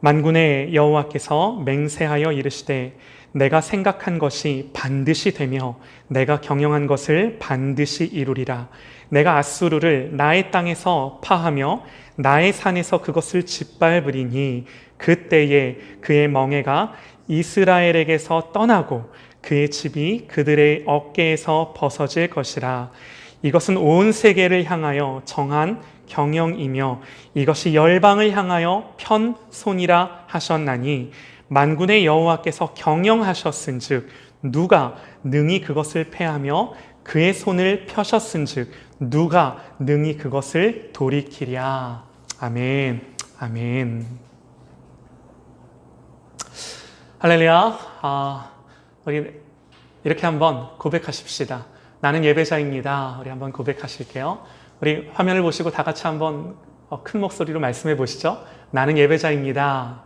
만군의 여호와께서 맹세하여 이르시되 내가 생각한 것이 반드시 되며 내가 경영한 것을 반드시 이루리라. 내가 아수르를 나의 땅에서 파하며 나의 산에서 그것을 짓밟으리니 그때에 그의 멍에가 이스라엘에게서 떠나고 그의 집이 그들의 어깨에서 벗어질 것이라. 이것은 온 세계를 향하여 정한 경영이며 이것이 열방을 향하여 편손이라 하셨나니 만군의 여호와께서 경영하셨은즉 누가 능히 그것을 패하며 그의 손을 펴셨은즉 누가 능히 그것을 돌이키랴. 아멘. 아멘. 할렐루야. 우리 이렇게 한번 고백하십시다. 나는 예배자입니다. 우리 한번 고백하실게요. 우리 화면을 보시고 다 같이 한번 큰 목소리로 말씀해 보시죠. 나는 예배자입니다.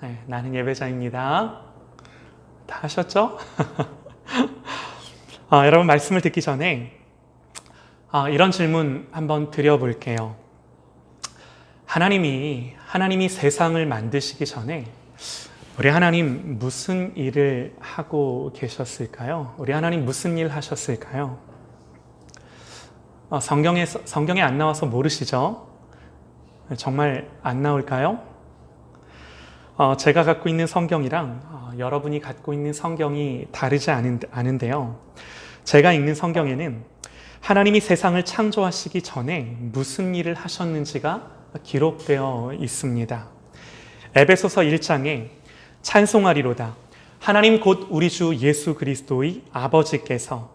네, 나는 예배자입니다. 다 하셨죠? 여러분 말씀을 듣기 전에 이런 질문 한번 드려볼게요. 하나님이 세상을 만드시기 전에 우리 하나님 무슨 일을 하고 계셨을까요? 우리 하나님 무슨 일 하셨을까요? 성경에 안 나와서 모르시죠? 정말 안 나올까요? 제가 갖고 있는 성경이랑 여러분이 갖고 있는 성경이 다르지 않은데요. 제가 읽는 성경에는 하나님이 세상을 창조하시기 전에 무슨 일을 하셨는지가 기록되어 있습니다. 에베소서 1장에 찬송하리로다. 하나님 곧 우리 주 예수 그리스도의 아버지께서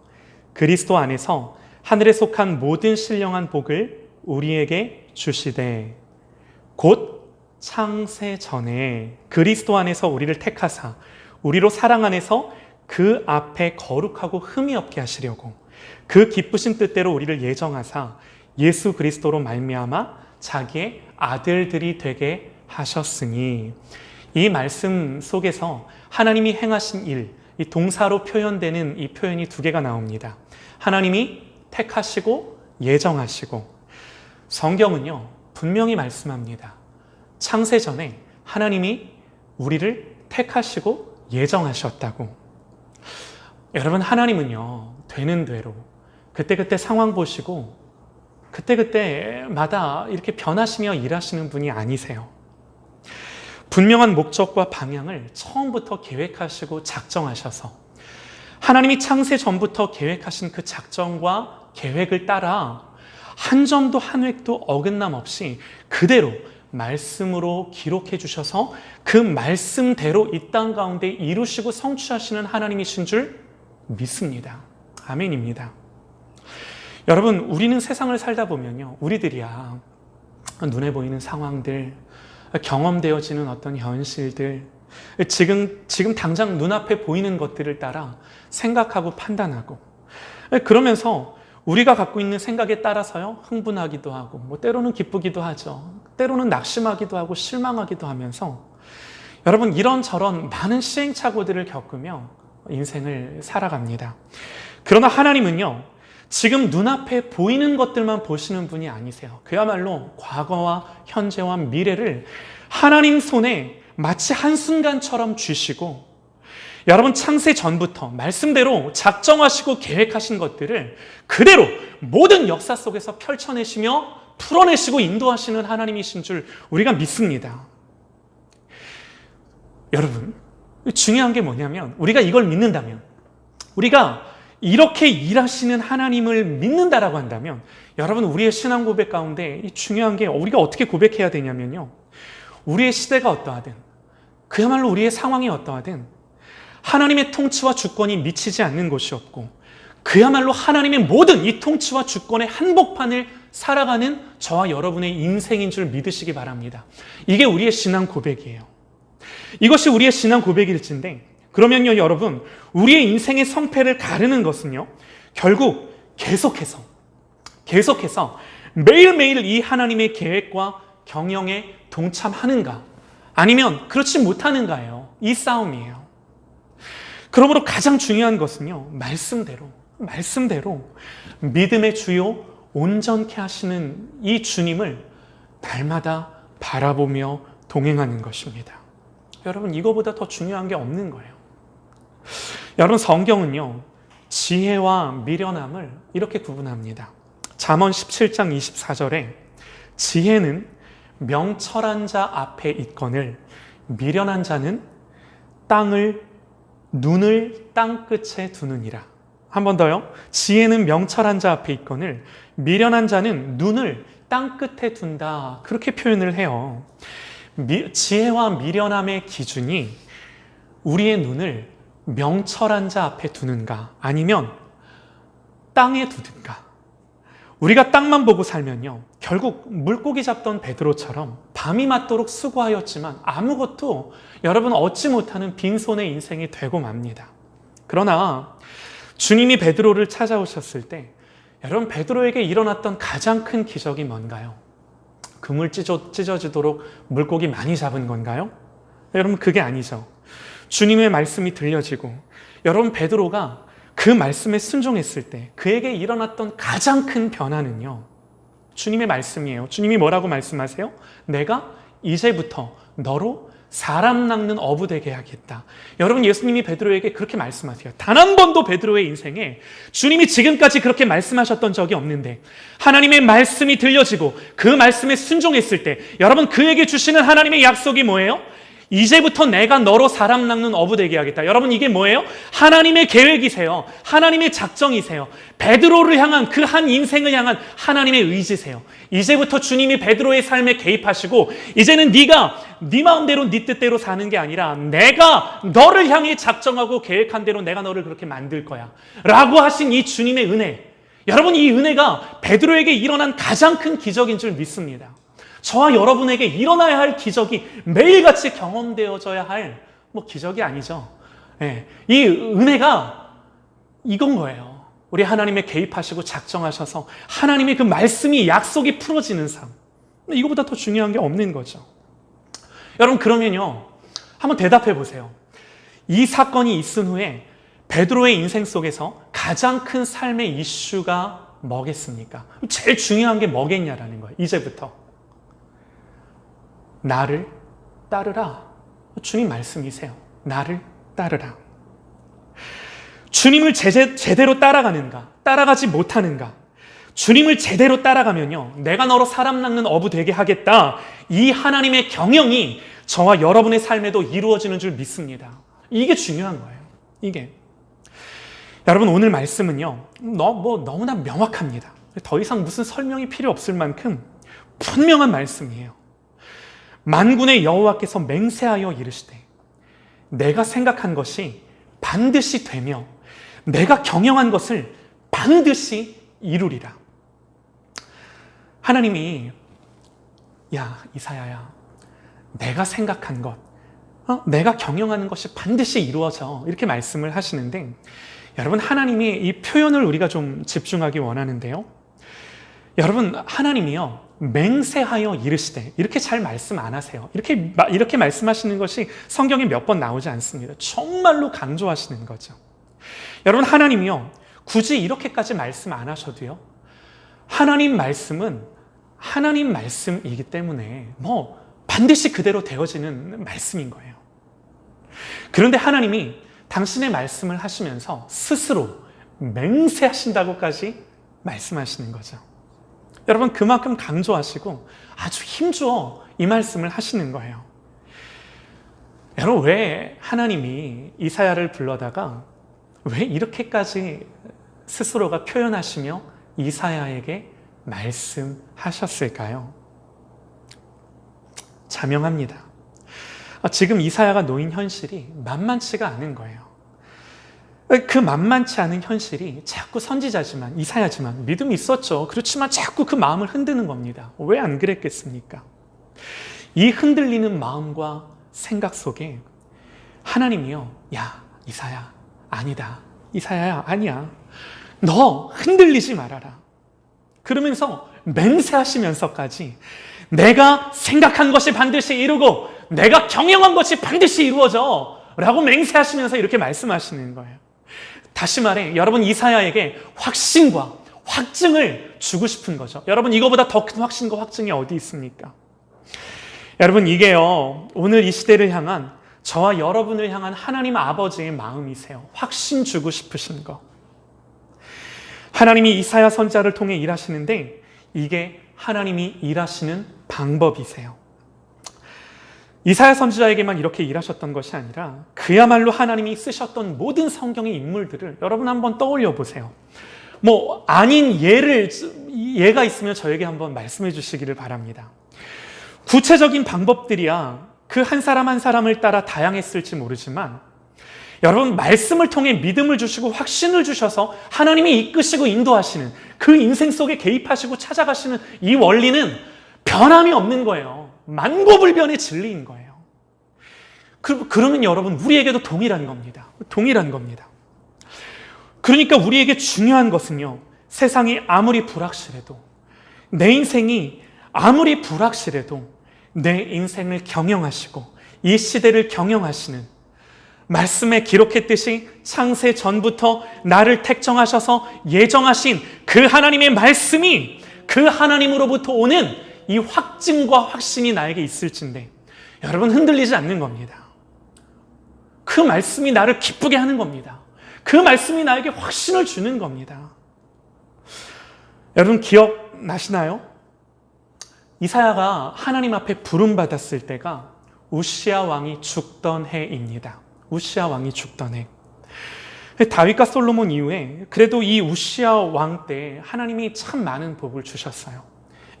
그리스도 안에서 하늘에 속한 모든 신령한 복을 우리에게 주시되 곧 창세 전에 그리스도 안에서 우리를 택하사 우리로 사랑 안에서 그 앞에 거룩하고 흠이 없게 하시려고 그 기쁘신 뜻대로 우리를 예정하사 예수 그리스도로 말미암아 자기의 아들들이 되게 하셨으니. 이 말씀 속에서 하나님이 행하신 일, 이 동사로 표현되는 이 표현이 두 개가 나옵니다. 하나님이 택하시고 예정하시고. 성경은요 분명히 말씀합니다. 창세 전에 하나님이 우리를 택하시고 예정하셨다고. 여러분, 하나님은요 되는 대로 그때그때 상황 보시고 그때그때마다 이렇게 변하시며 일하시는 분이 아니세요. 분명한 목적과 방향을 처음부터 계획하시고 작정하셔서 하나님이 창세 전부터 계획하신 그 작정과 계획을 따라 한 점도 한 획도 어긋남 없이 그대로 말씀으로 기록해 주셔서 그 말씀대로 이 땅 가운데 이루시고 성취하시는 하나님이신 줄 믿습니다. 아멘입니다. 여러분, 우리는 세상을 살다 보면요, 우리들이야 눈에 보이는 상황들, 경험되어지는 어떤 현실들, 지금 당장 눈앞에 보이는 것들을 따라 생각하고 판단하고, 그러면서 우리가 갖고 있는 생각에 따라서요 흥분하기도 하고 때로는 기쁘기도 하죠. 때로는 낙심하기도 하고 실망하기도 하면서 여러분 이런저런 많은 시행착오들을 겪으며 인생을 살아갑니다. 그러나 하나님은요 지금 눈앞에 보이는 것들만 보시는 분이 아니세요. 그야말로 과거와 현재와 미래를 하나님 손에 마치 한순간처럼 쥐시고, 여러분 창세 전부터 말씀대로 작정하시고 계획하신 것들을 그대로 모든 역사 속에서 펼쳐내시며 풀어내시고 인도하시는 하나님이신 줄 우리가 믿습니다. 여러분, 중요한 게 뭐냐면 우리가 이걸 믿는다면, 우리가 이렇게 일하시는 하나님을 믿는다라고 한다면, 여러분 우리의 신앙 고백 가운데 중요한 게 우리가 어떻게 고백해야 되냐면요, 우리의 시대가 어떠하든 그야말로 우리의 상황이 어떠하든 하나님의 통치와 주권이 미치지 않는 곳이 없고 그야말로 하나님의 모든 이 통치와 주권의 한복판을 살아가는 저와 여러분의 인생인 줄 믿으시기 바랍니다. 이게 우리의 신앙 고백이에요. 이것이 우리의 신앙 고백일진데, 그러면요 여러분, 우리의 인생의 성패를 가르는 것은요 결국 계속해서 매일매일 이 하나님의 계획과 경영에 동참하는가 아니면 그렇지 못하는가예요. 이 싸움이에요. 그러므로 가장 중요한 것은요 말씀대로 믿음의 주요 온전케 하시는 이 주님을 날마다 바라보며 동행하는 것입니다. 여러분, 이거보다 더 중요한 게 없는 거예요. 여러분, 성경은요, 지혜와 미련함을 이렇게 구분합니다. 잠언 17장 24절에 지혜는 명철한 자 앞에 있거늘 미련한 자는 눈을 땅 끝에 두느니라. 한 번 더요. 지혜는 명철한 자 앞에 있거늘 미련한 자는 눈을 땅 끝에 둔다. 그렇게 표현을 해요. 지혜와 미련함의 기준이 우리의 눈을 명철한 자 앞에 두는가 아니면 땅에 두든가. 우리가 땅만 보고 살면요, 결국 물고기 잡던 베드로처럼 밤이 맞도록 수고하였지만 아무것도 여러분 얻지 못하는 빈손의 인생이 되고 맙니다. 그러나 주님이 베드로를 찾아오셨을 때 여러분, 베드로에게 일어났던 가장 큰 기적이 뭔가요? 그물 찢어지도록 물고기 많이 잡은 건가요? 여러분, 그게 아니죠. 주님의 말씀이 들려지고 여러분, 베드로가 그 말씀에 순종했을 때 그에게 일어났던 가장 큰 변화는요, 주님의 말씀이에요. 주님이 뭐라고 말씀하세요? 내가 이제부터 너로 사람 낚는 어부 되게 하겠다. 여러분, 예수님이 베드로에게 그렇게 말씀하세요. 단 한 번도 베드로의 인생에 주님이 지금까지 그렇게 말씀하셨던 적이 없는데 하나님의 말씀이 들려지고 그 말씀에 순종했을 때 여러분, 그에게 주시는 하나님의 약속이 뭐예요? 이제부터 내가 너로 사람 낚는 어부 되게 하겠다. 여러분, 이게 뭐예요? 하나님의 계획이세요. 하나님의 작정이세요. 베드로를 향한 그 한 인생을 향한 하나님의 의지세요. 이제부터 주님이 베드로의 삶에 개입하시고 이제는 네가 네 마음대로 네 뜻대로 사는 게 아니라 내가 너를 향해 작정하고 계획한 대로 내가 너를 그렇게 만들 거야 라고 하신 이 주님의 은혜, 여러분, 이 은혜가 베드로에게 일어난 가장 큰 기적인 줄 믿습니다. 저와 여러분에게 일어나야 할 기적이 매일같이 경험되어져야 할 기적이 아니죠. 이 은혜가 이건 거예요. 우리 하나님의 개입하시고 작정하셔서 하나님의 그 말씀이, 약속이 풀어지는 삶. 이거보다 더 중요한 게 없는 거죠. 여러분, 그러면요, 한번 대답해 보세요. 이 사건이 있은 후에 베드로의 인생 속에서 가장 큰 삶의 이슈가 뭐겠습니까? 제일 중요한 게 뭐겠냐라는 거예요. 이제부터 나를 따르라. 주님 말씀이세요. 나를 따르라. 주님을 제대로 따라가는가, 따라가지 못하는가. 주님을 제대로 따라가면요, 내가 너로 사람 낚는 어부 되게 하겠다. 이 하나님의 경영이 저와 여러분의 삶에도 이루어지는 줄 믿습니다. 이게 중요한 거예요. 이게. 여러분, 오늘 말씀은요, 너무나 명확합니다. 더 이상 무슨 설명이 필요 없을 만큼 분명한 말씀이에요. 만군의 여호와께서 맹세하여 이르시되 내가 생각한 것이 반드시 되며 내가 경영한 것을 반드시 이루리라. 하나님이 야, 이사야야, 내가 생각한 것, 내가 경영하는 것이 반드시 이루어져, 이렇게 말씀을 하시는데, 여러분, 하나님이 이 표현을 우리가 좀 집중하기 원하는데요, 여러분, 하나님이요, 맹세하여 이르시되, 이렇게 잘 말씀 안 하세요. 이렇게 말씀하시는 것이 성경에 몇 번 나오지 않습니다. 정말로 강조하시는 거죠. 여러분, 하나님이요, 굳이 이렇게까지 말씀 안 하셔도요, 하나님 말씀은 하나님 말씀이기 때문에 반드시 그대로 되어지는 말씀인 거예요. 그런데 하나님이 당신의 말씀을 하시면서 스스로 맹세하신다고까지 말씀하시는 거죠. 여러분, 그만큼 강조하시고 아주 힘주어 이 말씀을 하시는 거예요. 여러분, 왜 하나님이 이사야를 불러다가 왜 이렇게까지 스스로가 표현하시며 이사야에게 말씀하셨을까요? 자명합니다. 지금 이사야가 놓인 현실이 만만치가 않은 거예요. 그 만만치 않은 현실이 자꾸 선지자지만, 이사야지만 믿음이 있었죠. 그렇지만 자꾸 그 마음을 흔드는 겁니다. 왜 안 그랬겠습니까? 이 흔들리는 마음과 생각 속에 하나님이요, 야, 이사야, 아니다. 이사야야, 아니야. 너 흔들리지 말아라. 그러면서 맹세하시면서까지 내가 생각한 것이 반드시 이루고 내가 경영한 것이 반드시 이루어져 라고 맹세하시면서 이렇게 말씀하시는 거예요. 다시 말해, 여러분, 이사야에게 확신과 확증을 주고 싶은 거죠. 여러분, 이거보다 더 큰 확신과 확증이 어디 있습니까? 여러분, 이게요, 오늘 이 시대를 향한, 저와 여러분을 향한 하나님 아버지의 마음이세요. 확신 주고 싶으신 거. 하나님이 이사야 선지자를 통해 일하시는데 이게 하나님이 일하시는 방법이세요. 이사야 선지자에게만 이렇게 일하셨던 것이 아니라 그야말로 하나님이 쓰셨던 모든 성경의 인물들을 여러분 한번 떠올려 보세요. 아닌 예가 있으면 저에게 한번 말씀해 주시기를 바랍니다. 구체적인 방법들이야 그 한 사람 한 사람을 따라 다양했을지 모르지만 여러분, 말씀을 통해 믿음을 주시고 확신을 주셔서 하나님이 이끄시고 인도하시는 그 인생 속에 개입하시고 찾아가시는 이 원리는 변함이 없는 거예요. 만고불변의 진리인 거예요. 그러면 여러분, 우리에게도 동일한 겁니다. 동일한 겁니다. 그러니까 우리에게 중요한 것은요, 세상이 아무리 불확실해도, 내 인생이 아무리 불확실해도 내 인생을 경영하시고 이 시대를 경영하시는, 말씀에 기록했듯이 창세 전부터 나를 택정하셔서 예정하신 그 하나님의 말씀이, 그 하나님으로부터 오는 이 확증과 확신이 나에게 있을진데 여러분, 흔들리지 않는 겁니다. 그 말씀이 나를 기쁘게 하는 겁니다. 그 말씀이 나에게 확신을 주는 겁니다. 여러분, 기억나시나요? 이사야가 하나님 앞에 부름받았을 때가 우시야 왕이 죽던 해입니다. 우시야 왕이 죽던 해. 다윗과 솔로몬 이후에 그래도 이 우시야 왕 때 하나님이 참 많은 복을 주셨어요.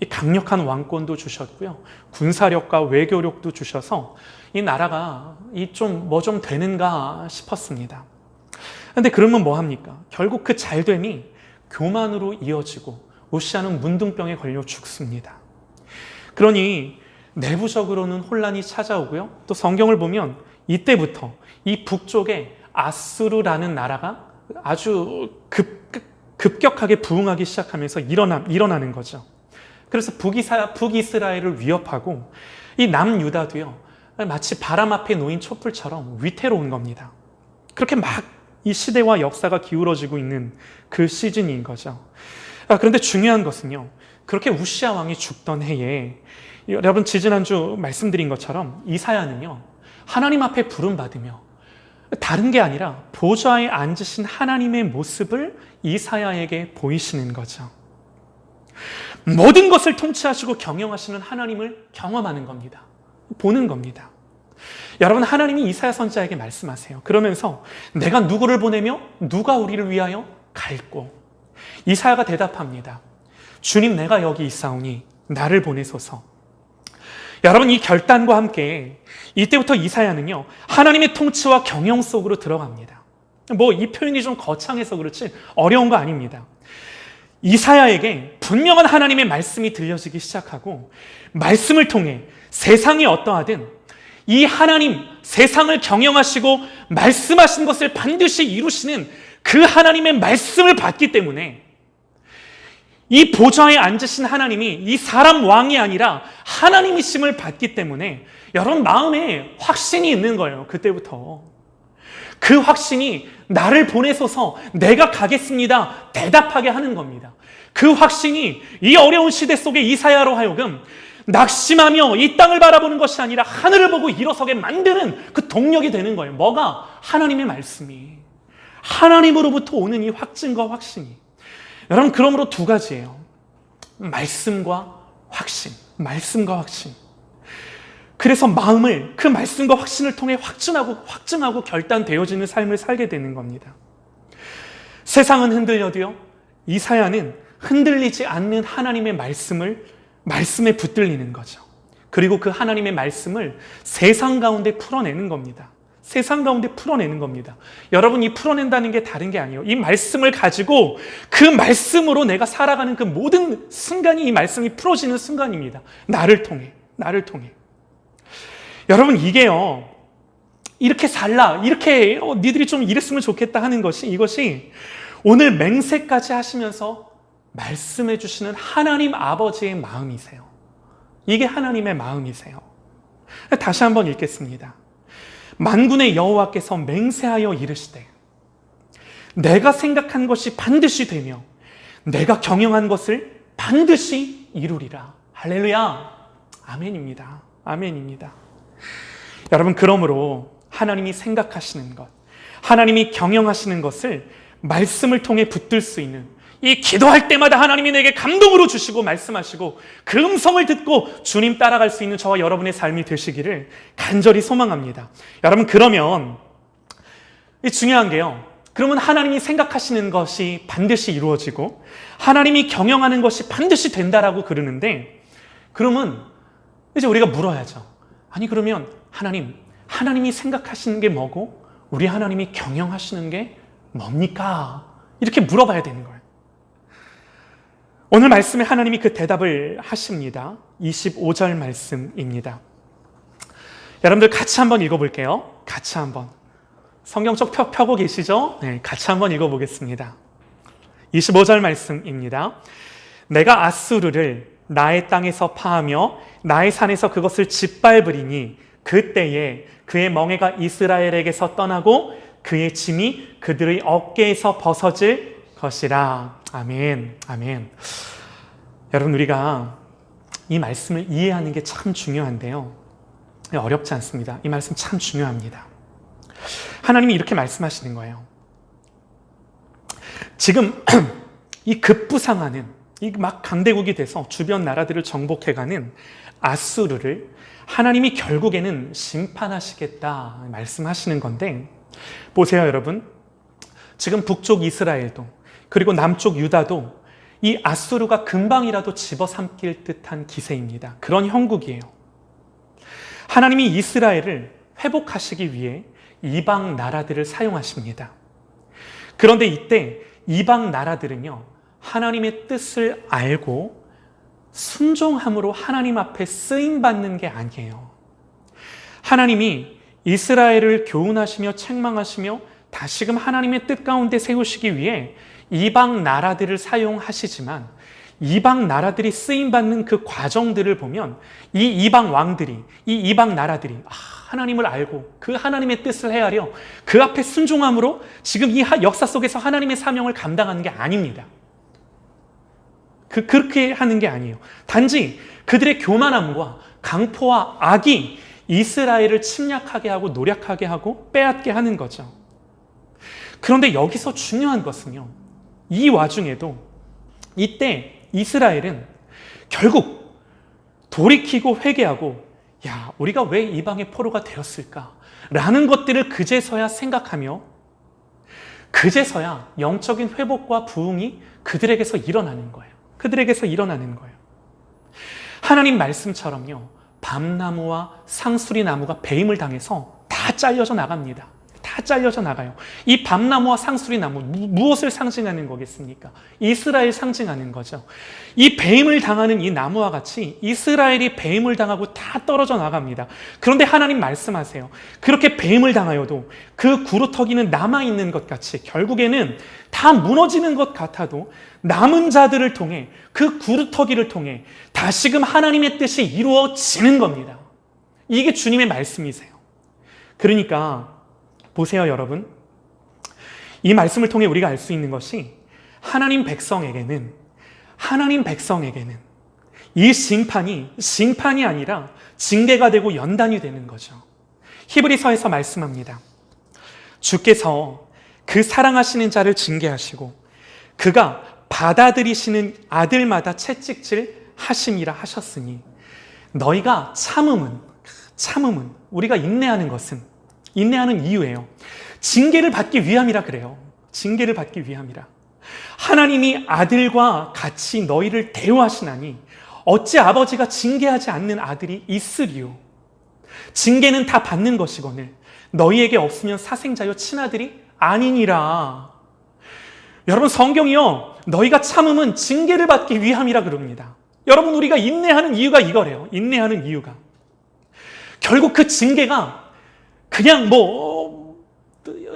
이 강력한 왕권도 주셨고요, 군사력과 외교력도 주셔서 이 나라가 좀 되는가 싶었습니다. 그런데 그러면 뭐 합니까? 결국 그 잘됨이 교만으로 이어지고 우시야는 문둥병에 걸려 죽습니다. 그러니 내부적으로는 혼란이 찾아오고요, 또 성경을 보면 이때부터 이 북쪽에 아수르라는 나라가 아주 급격하게 부흥하기 시작하면서 일어나는 거죠. 그래서 북이스라엘을 위협하고 이 남유다도요, 마치 바람 앞에 놓인 촛불처럼 위태로운 겁니다. 그렇게 막 이 시대와 역사가 기울어지고 있는 그 시즌인 거죠. 그런데 중요한 것은요, 그렇게 우시야 왕이 죽던 해에 여러분, 지지난주 말씀드린 것처럼 이사야는요, 하나님 앞에 부름받으며 다른 게 아니라 보좌에 앉으신 하나님의 모습을 이사야에게 보이시는 거죠. 모든 것을 통치하시고 경영하시는 하나님을 경험하는 겁니다. 보는 겁니다. 여러분, 하나님이 이사야 선지자에게 말씀하세요. 그러면서 내가 누구를 보내며 누가 우리를 위하여 갈고, 이사야가 대답합니다. 주님, 내가 여기 있사오니 나를 보내소서. 여러분, 이 결단과 함께 이때부터 이사야는요, 하나님의 통치와 경영 속으로 들어갑니다. 이 표현이 좀 거창해서 그렇지 어려운 거 아닙니다. 이사야에게 분명한 하나님의 말씀이 들려지기 시작하고, 말씀을 통해 세상이 어떠하든 이 하나님, 세상을 경영하시고 말씀하신 것을 반드시 이루시는 그 하나님의 말씀을 받기 때문에 이 보좌에 앉으신 하나님이 이 사람 왕이 아니라 하나님이심을 받기 때문에 여러분, 마음에 확신이 있는 거예요. 그때부터. 그 확신이 나를 보내소서, 내가 가겠습니다, 대답하게 하는 겁니다. 그 확신이 이 어려운 시대 속에 이사야로 하여금 낙심하며 이 땅을 바라보는 것이 아니라 하늘을 보고 일어서게 만드는 그 동력이 되는 거예요. 뭐가? 하나님의 말씀이. 하나님으로부터 오는 이 확증과 확신이. 여러분, 그러므로 두 가지예요. 말씀과 확신. 말씀과 확신. 그래서 마음을 그 말씀과 확신을 통해 확증하고 결단되어지는 삶을 살게 되는 겁니다. 세상은 흔들려도요, 이사야는 흔들리지 않는 하나님의 말씀에 붙들리는 거죠. 그리고 그 하나님의 말씀을 세상 가운데 풀어내는 겁니다. 세상 가운데 풀어내는 겁니다. 여러분, 이 풀어낸다는 게 다른 게 아니에요. 이 말씀을 가지고 그 말씀으로 내가 살아가는 그 모든 순간이 이 말씀이 풀어지는 순간입니다. 나를 통해. 여러분, 이게요, 이렇게 살라, 이렇게 니들이 좀 이랬으면 좋겠다 하는 이것이 오늘 맹세까지 하시면서 말씀해 주시는 하나님 아버지의 마음이세요. 이게 하나님의 마음이세요. 다시 한번 읽겠습니다. 만군의 여호와께서 맹세하여 이르시되 내가 생각한 것이 반드시 되며 내가 경영한 것을 반드시 이루리라. 할렐루야. 아멘입니다. 아멘입니다. 여러분, 그러므로 하나님이 생각하시는 것, 하나님이 경영하시는 것을 말씀을 통해 붙들 수 있는, 이 기도할 때마다 하나님이 내게 감동으로 주시고 말씀하시고 그 음성을 듣고 주님 따라갈 수 있는 저와 여러분의 삶이 되시기를 간절히 소망합니다. 여러분, 그러면 중요한 게요, 그러면 하나님이 생각하시는 것이 반드시 이루어지고 하나님이 경영하는 것이 반드시 된다라고 그러는데, 그러면 이제 우리가 물어야죠. 아니, 그러면 하나님이 생각하시는 게 뭐고 우리 하나님이 경영하시는 게 뭡니까? 이렇게 물어봐야 되는 거예요. 오늘 말씀에 하나님이 그 대답을 하십니다. 25절 말씀입니다. 여러분들 같이 한번 읽어볼게요. 같이 한번. 성경 쪽 펴고 계시죠? 네, 같이 한번 읽어보겠습니다. 25절 말씀입니다. 내가 아수르를 나의 땅에서 파하며 나의 산에서 그것을 짓밟으리니 그때에 그의 멍에가 이스라엘에게서 떠나고 그의 짐이 그들의 어깨에서 벗어질 것이라. 아멘, 아멘. 여러분, 우리가 이 말씀을 이해하는 게 참 중요한데요, 어렵지 않습니다. 이 말씀 참 중요합니다. 하나님이 이렇게 말씀하시는 거예요. 지금 이 급부상하는, 이 막 강대국이 돼서 주변 나라들을 정복해가는 아수르를 하나님이 결국에는 심판하시겠다 말씀하시는 건데, 보세요 여러분, 지금 북쪽 이스라엘도 그리고 남쪽 유다도 이 아수르가 금방이라도 집어삼킬 듯한 기세입니다. 그런 형국이에요. 하나님이 이스라엘을 회복하시기 위해 이방 나라들을 사용하십니다. 그런데 이때 이방 나라들은요, 하나님의 뜻을 알고 순종함으로 하나님 앞에 쓰임받는 게 아니에요. 하나님이 이스라엘을 교훈하시며 책망하시며 다시금 하나님의 뜻 가운데 세우시기 위해 이방 나라들을 사용하시지만, 이방 나라들이 쓰임받는 그 과정들을 보면 이 이방 왕들이, 이 이방 나라들이 하나님을 알고 그 하나님의 뜻을 헤아려 그 앞에 순종함으로 지금 이 역사 속에서 하나님의 사명을 감당하는 게 아닙니다. 그렇게 하는 게 아니에요. 단지 그들의 교만함과 강포와 악이 이스라엘을 침략하게 하고 노력하게 하고 빼앗게 하는 거죠. 그런데 여기서 중요한 것은요, 이 와중에도 이때 이스라엘은 결국 돌이키고 회개하고, 야, 우리가 왜 이방의 포로가 되었을까? 라는 것들을 그제서야 생각하며 그제서야 영적인 회복과 부흥이 그들에게서 일어나는 거예요. 그들에게서 일어나는 거예요. 하나님 말씀처럼요, 밤나무와 상수리 나무가 배임을 당해서 다 잘려져 나갑니다. 다 잘려져 나가요. 이 밤나무와 상수리 나무, 무엇을 상징하는 거겠습니까? 이스라엘 상징하는 거죠. 이 배임을 당하는 이 나무와 같이 이스라엘이 배임을 당하고 다 떨어져 나갑니다. 그런데 하나님 말씀하세요. 그렇게 배임을 당하여도 그 구루터기는 남아있는 것 같이 결국에는 다 무너지는 것 같아도 남은 자들을 통해, 그 구루터기를 통해 다시금 하나님의 뜻이 이루어지는 겁니다. 이게 주님의 말씀이세요. 그러니까 보세요 여러분, 이 말씀을 통해 우리가 알 수 있는 것이 하나님 백성에게는 이 심판이 아니라 징계가 되고 연단이 되는 거죠. 히브리서에서 말씀합니다. 주께서 그 사랑하시는 자를 징계하시고 그가 받아들이시는 아들마다 채찍질 하심이라 하셨으니, 너희가 참음은 우리가 인내하는 것은, 인내하는 이유예요. 징계를 받기 위함이라 그래요. 징계를 받기 위함이라. 하나님이 아들과 같이 너희를 대우하시나니 어찌 아버지가 징계하지 않는 아들이 있으리요. 징계는 다 받는 것이거늘 너희에게 없으면 사생자요 친아들이 아니니라. 여러분, 성경이요, 너희가 참음은 징계를 받기 위함이라 그럽니다. 여러분, 우리가 인내하는 이유가 이거래요. 인내하는 이유가 결국 그 징계가 그냥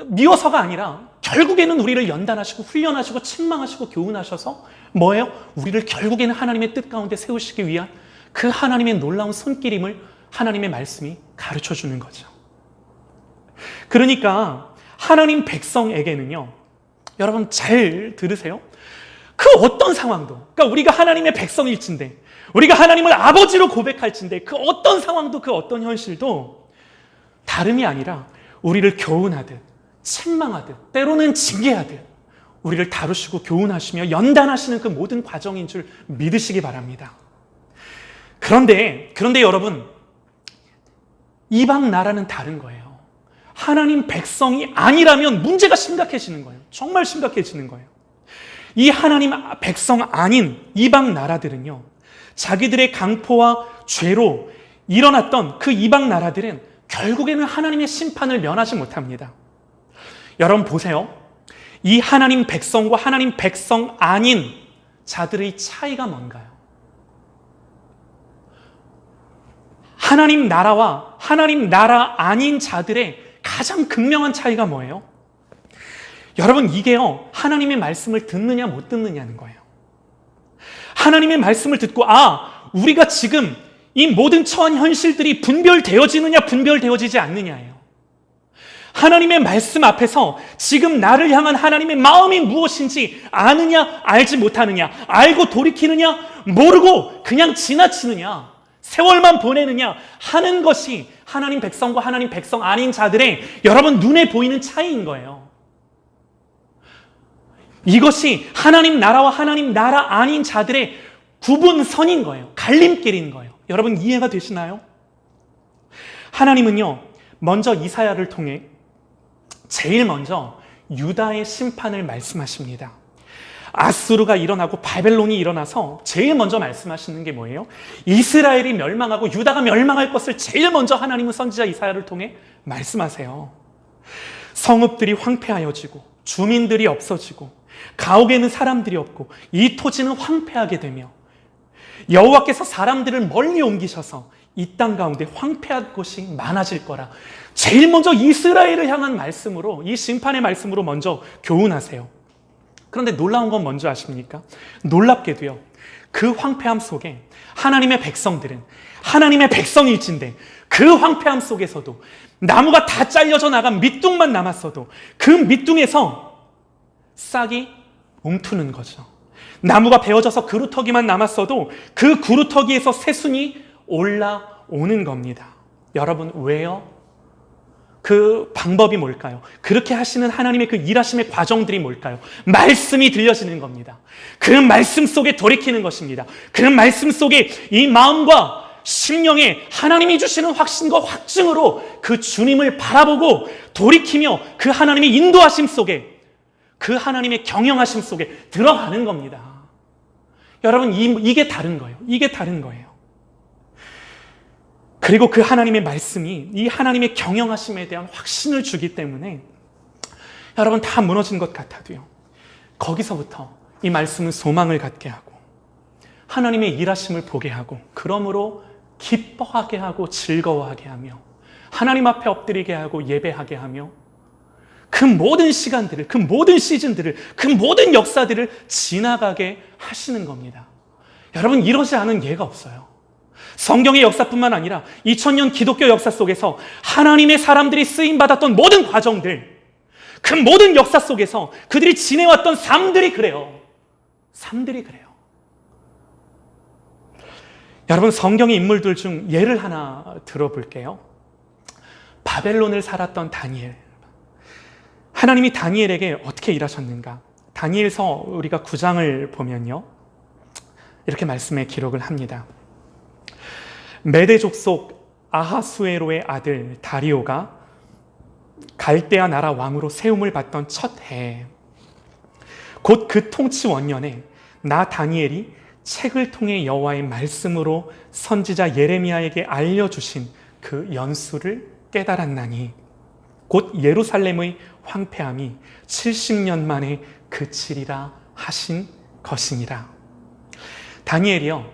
미워서가 아니라 결국에는 우리를 연단하시고 훈련하시고 책망하시고 교훈하셔서 뭐예요? 우리를 결국에는 하나님의 뜻 가운데 세우시기 위한 그 하나님의 놀라운 손길임을 하나님의 말씀이 가르쳐 주는 거죠. 그러니까 하나님 백성에게는요, 여러분 잘 들으세요, 그 어떤 상황도, 그러니까 우리가 하나님의 백성일진데, 우리가 하나님을 아버지로 고백할진데, 그 어떤 상황도, 그 어떤 현실도 다름이 아니라 우리를 교훈하듯, 책망하듯, 때로는 징계하듯 우리를 다루시고 교훈하시며 연단하시는 그 모든 과정인 줄 믿으시기 바랍니다. 그런데 여러분, 이방 나라는 다른 거예요. 하나님 백성이 아니라면 문제가 심각해지는 거예요. 정말 심각해지는 거예요. 이 하나님 백성 아닌 이방 나라들은요, 자기들의 강포와 죄로 일어났던 그 이방 나라들은 결국에는 하나님의 심판을 면하지 못합니다. 여러분 보세요. 이 하나님 백성과 하나님 백성 아닌 자들의 차이가 뭔가요? 하나님 나라와 하나님 나라 아닌 자들의 가장 극명한 차이가 뭐예요? 여러분, 이게요, 하나님의 말씀을 듣느냐 못 듣느냐는 거예요. 하나님의 말씀을 듣고 우리가 지금 이 모든 처한 현실들이 분별되어지느냐 분별되어지지 않느냐예요. 하나님의 말씀 앞에서 지금 나를 향한 하나님의 마음이 무엇인지 아느냐 알지 못하느냐, 알고 돌이키느냐 모르고 그냥 지나치느냐, 세월만 보내느냐 하는 것이 하나님 백성과 하나님 백성 아닌 자들의 여러분 눈에 보이는 차이인 거예요. 이것이 하나님 나라와 하나님 나라 아닌 자들의 구분선인 거예요. 갈림길인 거예요. 여러분 이해가 되시나요? 하나님은요, 먼저 이사야를 통해 제일 먼저 유다의 심판을 말씀하십니다. 아수르가 일어나고 바벨론이 일어나서 제일 먼저 말씀하시는 게 뭐예요? 이스라엘이 멸망하고 유다가 멸망할 것을 제일 먼저 하나님은 선지자 이사야를 통해 말씀하세요. 성읍들이 황폐하여지고 주민들이 없어지고 가옥에는 사람들이 없고 이 토지는 황폐하게 되며 여호와께서 사람들을 멀리 옮기셔서 이 땅 가운데 황폐한 곳이 많아질 거라. 제일 먼저 이스라엘을 향한 말씀으로, 이 심판의 말씀으로 먼저 교훈하세요. 그런데 놀라운 건 뭔지 아십니까? 놀랍게도요, 그 황폐함 속에 하나님의 백성들은 하나님의 백성일진데 그 황폐함 속에서도 나무가 다 잘려져 나간 밑둥만 남았어도 그 밑둥에서 싹이 움트는 거죠. 나무가 베어져서 그루터기만 남았어도 그 그루터기에서 새순이 올라오는 겁니다. 여러분 왜요? 그 방법이 뭘까요? 그렇게 하시는 하나님의 그 일하심의 과정들이 뭘까요? 말씀이 들려지는 겁니다. 그 말씀 속에 돌이키는 것입니다. 그 말씀 속에 이 마음과 심령에 하나님이 주시는 확신과 확증으로 그 주님을 바라보고 돌이키며 그 하나님의 인도하심 속에, 그 하나님의 경영하심 속에 들어가는 겁니다. 여러분 이게 다른 거예요. 이게 다른 거예요. 그리고 그 하나님의 말씀이 이 하나님의 경영하심에 대한 확신을 주기 때문에 여러분 다 무너진 것 같아도요, 거기서부터 이 말씀은 소망을 갖게 하고 하나님의 일하심을 보게 하고 그러므로 기뻐하게 하고 즐거워하게 하며 하나님 앞에 엎드리게 하고 예배하게 하며 그 모든 시간들을, 그 모든 시즌들을, 그 모든 역사들을 지나가게 하시는 겁니다. 여러분 이러지 않은 예가 없어요. 성경의 역사뿐만 아니라 2000년 기독교 역사 속에서 하나님의 사람들이 쓰임받았던 모든 과정들, 그 모든 역사 속에서 그들이 지내왔던 삶들이 그래요. 삶들이 그래요. 여러분 성경의 인물들 중 예를 하나 들어볼게요. 바벨론을 살았던 다니엘. 하나님이 다니엘에게 어떻게 일하셨는가? 다니엘서 우리가 9장을 보면요, 이렇게 말씀에 기록을 합니다. 메대 족속 아하수에로의 아들 다리오가 갈대아 나라 왕으로 세움을 받던 첫 해, 곧 그 통치 원년에 나 다니엘이 책을 통해 여호와의 말씀으로 선지자 예레미야에게 알려주신 그 연수를 깨달았나니 곧 예루살렘의 황폐함이 70년 만에 그치리라 하신 것이니라. 다니엘이요,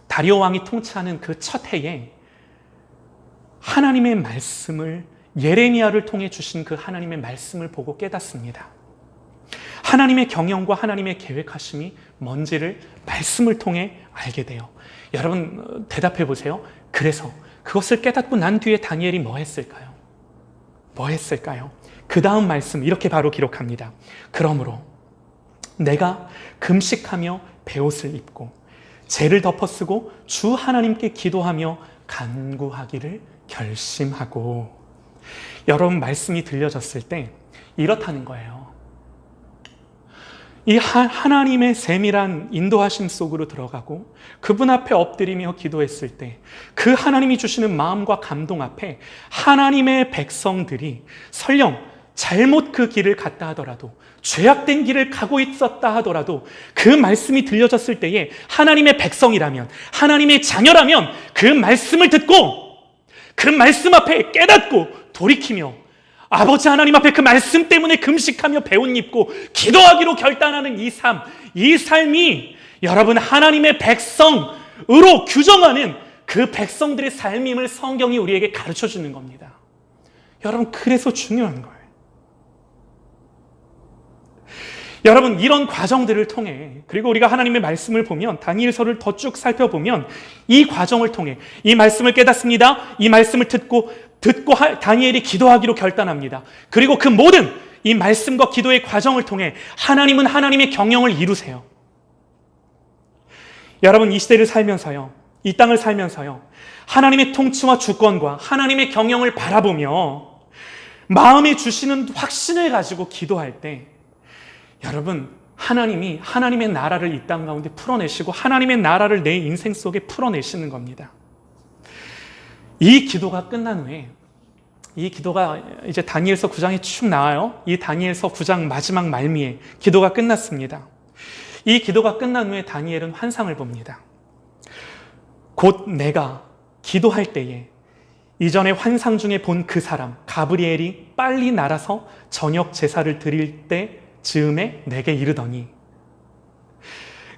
다리오 왕이 통치하는 그 첫 해에 하나님의 말씀을, 예레미야를 통해 주신 그 하나님의 말씀을 보고 깨닫습니다. 하나님의 경영과 하나님의 계획하심이 뭔지를 말씀을 통해 알게 돼요. 여러분 대답해 보세요. 그래서 그것을 깨닫고 난 뒤에 다니엘이 뭐 했을까요? 뭐 했을까요? 그 다음 말씀 이렇게 바로 기록합니다. 그러므로 내가 금식하며 베옷을 입고 죄를 덮어쓰고 주 하나님께 기도하며 간구하기를 결심하고. 여러분, 말씀이 들려졌을 때 이렇다는 거예요. 이 하나님의 세밀한 인도하심 속으로 들어가고 그분 앞에 엎드리며 기도했을 때 그 하나님이 주시는 마음과 감동 앞에 하나님의 백성들이 설령 잘못 그 길을 갔다 하더라도, 죄악된 길을 가고 있었다 하더라도 그 말씀이 들려졌을 때에 하나님의 백성이라면, 하나님의 자녀라면 그 말씀을 듣고 그 말씀 앞에 깨닫고 돌이키며 아버지 하나님 앞에 그 말씀 때문에 금식하며 배옷 입고 기도하기로 결단하는 이 삶이 여러분 하나님의 백성으로 규정하는 그 백성들의 삶임을 성경이 우리에게 가르쳐 주는 겁니다. 여러분, 그래서 중요한 거예요. 여러분, 이런 과정들을 통해, 그리고 우리가 하나님의 말씀을 보면, 다니엘서를 더 쭉 살펴보면 이 과정을 통해 이 말씀을 깨닫습니다. 이 말씀을 듣고 다니엘이 기도하기로 결단합니다. 그리고 그 모든 이 말씀과 기도의 과정을 통해 하나님은 하나님의 경영을 이루세요. 여러분, 이 시대를 살면서요, 이 땅을 살면서요, 하나님의 통치와 주권과 하나님의 경영을 바라보며 마음에 주시는 확신을 가지고 기도할 때 여러분, 하나님이 하나님의 나라를 이 땅 가운데 풀어내시고 하나님의 나라를 내 인생 속에 풀어내시는 겁니다. 이 기도가 끝난 후에, 이 기도가 이제 다니엘서 9장에 쭉 나와요. 이 다니엘서 9장 마지막 말미에 기도가 끝났습니다. 이 기도가 끝난 후에 다니엘은 환상을 봅니다. 곧 내가 기도할 때에 이전에 환상 중에 본 그 사람 가브리엘이 빨리 날아서 저녁 제사를 드릴 때 즈음에 내게 이르더니,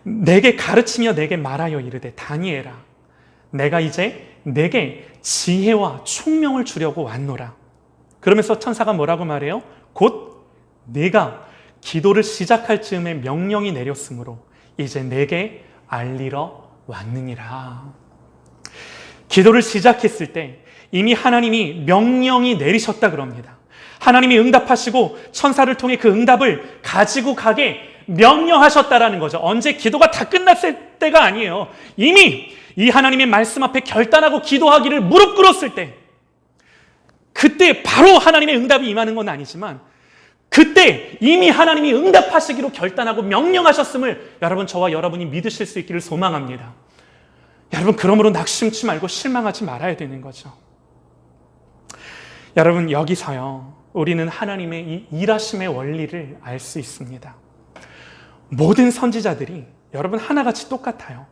내게 가르치며 내게 말하여 이르되, 다니엘아, 내가 이제 내게 지혜와 총명을 주려고 왔노라. 그러면서 천사가 뭐라고 말해요? 곧 네가 기도를 시작할 즈음에 명령이 내렸으므로 이제 내게 알리러 왔느니라. 기도를 시작했을 때 이미 하나님이 명령이 내리셨다 그럽니다. 하나님이 응답하시고 천사를 통해 그 응답을 가지고 가게 명령하셨다라는 거죠. 언제? 기도가 다 끝났을 때가 아니에요. 이미 이 하나님의 말씀 앞에 결단하고 기도하기를 무릎 꿇었을 때, 그때 바로 하나님의 응답이 임하는 건 아니지만 그때 이미 하나님이 응답하시기로 결단하고 명령하셨음을 여러분, 저와 여러분이 믿으실 수 있기를 소망합니다. 여러분, 그러므로 낙심치 말고 실망하지 말아야 되는 거죠. 여러분, 여기서요, 우리는 하나님의 이 일하심의 원리를 알 수 있습니다. 모든 선지자들이 여러분 하나같이 똑같아요.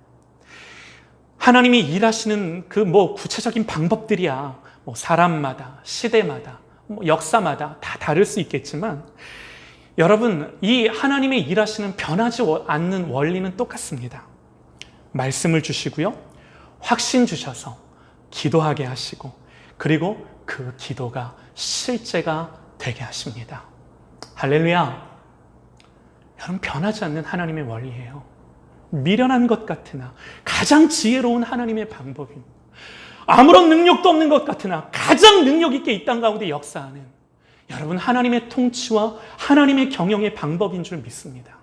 하나님이 일하시는 그 구체적인 방법들이야 사람마다, 시대마다, 역사마다 다 다를 수 있겠지만 여러분, 이 하나님의 일하시는 변하지 않는 원리는 똑같습니다. 말씀을 주시고요, 확신 주셔서 기도하게 하시고, 그리고 그 기도가 실제가 되게 하십니다. 할렐루야. 여러분, 변하지 않는 하나님의 원리예요. 미련한 것 같으나 가장 지혜로운 하나님의 방법입니다. 아무런 능력도 없는 것 같으나 가장 능력 있게 이 땅 가운데 역사하는 여러분, 하나님의 통치와 하나님의 경영의 방법인 줄 믿습니다.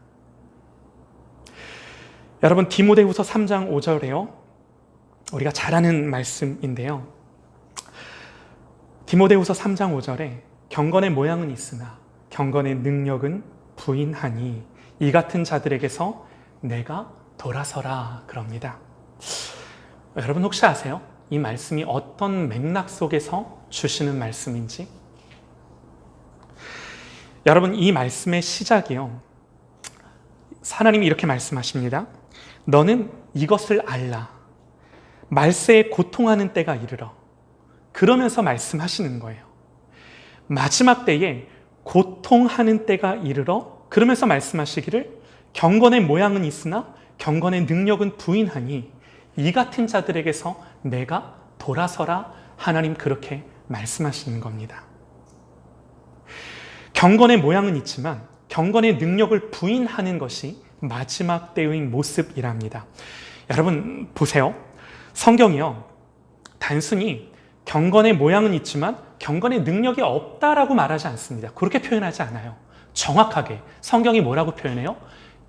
여러분, 디모데후서 3장 5절에요, 우리가 잘 아는 말씀인데요, 디모데후서 3장 5절에 경건의 모양은 있으나 경건의 능력은 부인하니 이 같은 자들에게서 내가 돌아서라 그럽니다. 여러분, 혹시 아세요? 이 말씀이 어떤 맥락 속에서 주시는 말씀인지? 여러분, 이 말씀의 시작이요, 하나님이 이렇게 말씀하십니다. 너는 이것을 알라. 말세에 고통하는 때가 이르러. 그러면서 말씀하시는 거예요. 마지막 때에 고통하는 때가 이르러, 그러면서 말씀하시기를 경건의 모양은 있으나 경건의 능력은 부인하니 이 같은 자들에게서 내가 돌아서라. 하나님 그렇게 말씀하시는 겁니다. 경건의 모양은 있지만 경건의 능력을 부인하는 것이 마지막 때의 모습이랍니다. 여러분 보세요. 성경이요, 단순히 경건의 모양은 있지만 경건의 능력이 없다라고 말하지 않습니다. 그렇게 표현하지 않아요. 정확하게 성경이 뭐라고 표현해요?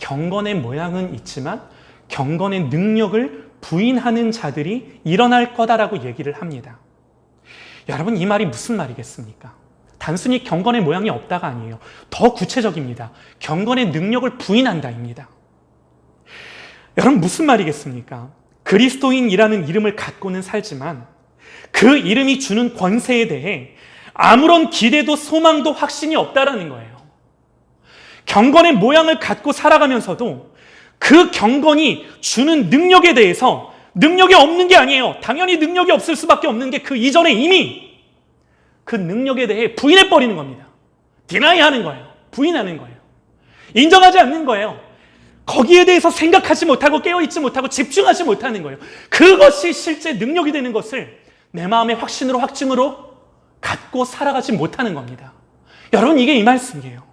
경건의 모양은 있지만 경건의 능력을 부인하는 자들이 일어날 거다라고 얘기를 합니다. 여러분, 이 말이 무슨 말이겠습니까? 단순히 경건의 모양이 없다가 아니에요. 더 구체적입니다. 경건의 능력을 부인한다입니다. 여러분, 무슨 말이겠습니까? 그리스도인이라는 이름을 갖고는 살지만 그 이름이 주는 권세에 대해 아무런 기대도 소망도 확신이 없다라는 거예요. 경건의 모양을 갖고 살아가면서도 그 경건이 주는 능력에 대해서 능력이 없는 게 아니에요. 당연히 능력이 없을 수밖에 없는 게 그 이전에 이미 그 능력에 대해 부인해버리는 겁니다. 디나이하는 거예요. 부인하는 거예요. 인정하지 않는 거예요. 거기에 대해서 생각하지 못하고 깨어있지 못하고 집중하지 못하는 거예요. 그것이 실제 능력이 되는 것을 내 마음의 확신으로 확증으로 갖고 살아가지 못하는 겁니다. 여러분, 이게 이 말씀이에요.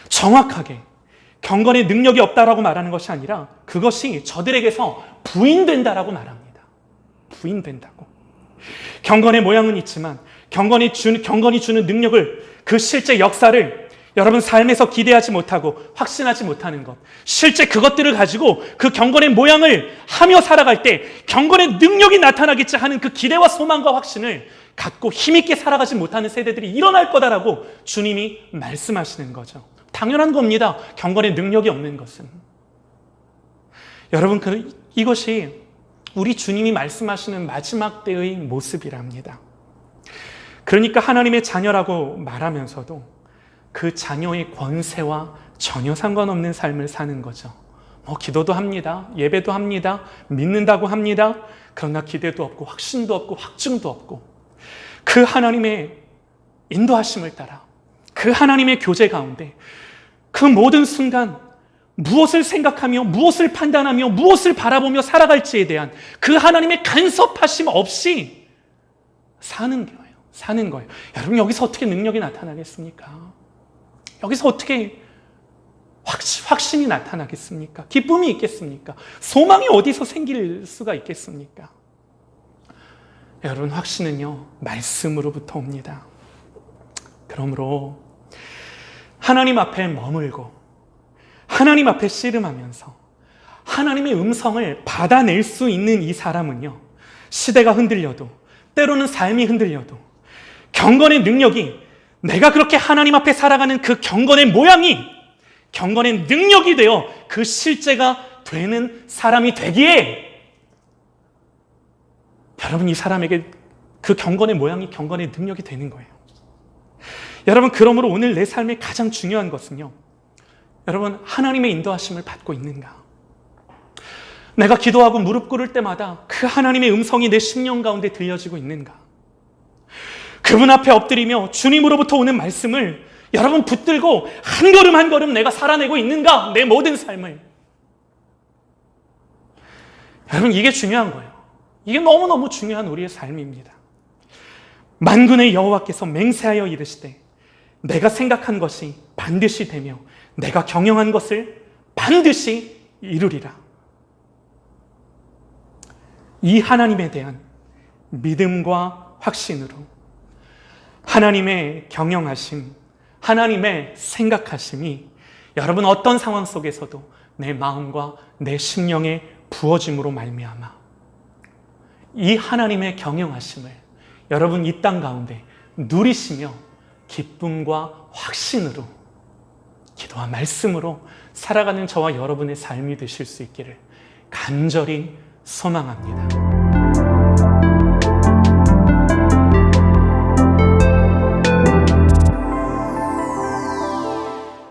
정확하게 경건의 능력이 없다라고 말하는 것이 아니라 그것이 저들에게서 부인된다라고 말합니다. 부인된다고. 경건의 모양은 있지만 경건이 주는 능력을, 그 실제 역사를 여러분 삶에서 기대하지 못하고 확신하지 못하는 것, 실제 그것들을 가지고 그 경건의 모양을 하며 살아갈 때 경건의 능력이 나타나겠지 하는 그 기대와 소망과 확신을 갖고 힘있게 살아가지 못하는 세대들이 일어날 거다라고 주님이 말씀하시는 거죠. 당연한 겁니다. 경건의 능력이 없는 것은. 여러분, 이것이 우리 주님이 말씀하시는 마지막 때의 모습이랍니다. 그러니까 하나님의 자녀라고 말하면서도 그 자녀의 권세와 전혀 상관없는 삶을 사는 거죠. 기도도 합니다. 예배도 합니다. 믿는다고 합니다. 그러나 기대도 없고 확신도 없고 확증도 없고 그 하나님의 인도하심을 따라 그 하나님의 교제 가운데 그 모든 순간 무엇을 생각하며 무엇을 판단하며 무엇을 바라보며 살아갈지에 대한 그 하나님의 간섭하심 없이 사는 거예요. 여러분, 여기서 어떻게 능력이 나타나겠습니까? 여기서 어떻게 확신이 나타나겠습니까? 기쁨이 있겠습니까? 소망이 어디서 생길 수가 있겠습니까? 여러분, 확신은요, 말씀으로부터 옵니다. 그러므로 하나님 앞에 머물고 하나님 앞에 씨름하면서 하나님의 음성을 받아낼 수 있는 이 사람은요, 시대가 흔들려도 때로는 삶이 흔들려도 경건의 능력이, 내가 그렇게 하나님 앞에 살아가는 그 경건의 모양이 경건의 능력이 되어 그 실제가 되는 사람이 되기에 여러분, 이 사람에게 그 경건의 모양이 경건의 능력이 되는 거예요. 여러분, 그러므로 오늘 내 삶의 가장 중요한 것은요, 여러분, 하나님의 인도하심을 받고 있는가? 내가 기도하고 무릎 꿇을 때마다 그 하나님의 음성이 내 심령 가운데 들려지고 있는가? 그분 앞에 엎드리며 주님으로부터 오는 말씀을 여러분 붙들고 한 걸음 한 걸음 내가 살아내고 있는가? 내 모든 삶을. 여러분, 이게 중요한 거예요. 이게 너무너무 중요한 우리의 삶입니다. 만군의 여호와께서 맹세하여 이르시되 내가 생각한 것이 반드시 되며 내가 경영한 것을 반드시 이루리라. 이 하나님에 대한 믿음과 확신으로 하나님의 경영하심, 하나님의 생각하심이 여러분 어떤 상황 속에서도 내 마음과 내 심령에 부어짐으로 말미암아 이 하나님의 경영하심을 여러분 이 땅 가운데 누리시며 기쁨과 확신으로 기도와 말씀으로 살아가는 저와 여러분의 삶이 되실 수 있기를 간절히 소망합니다.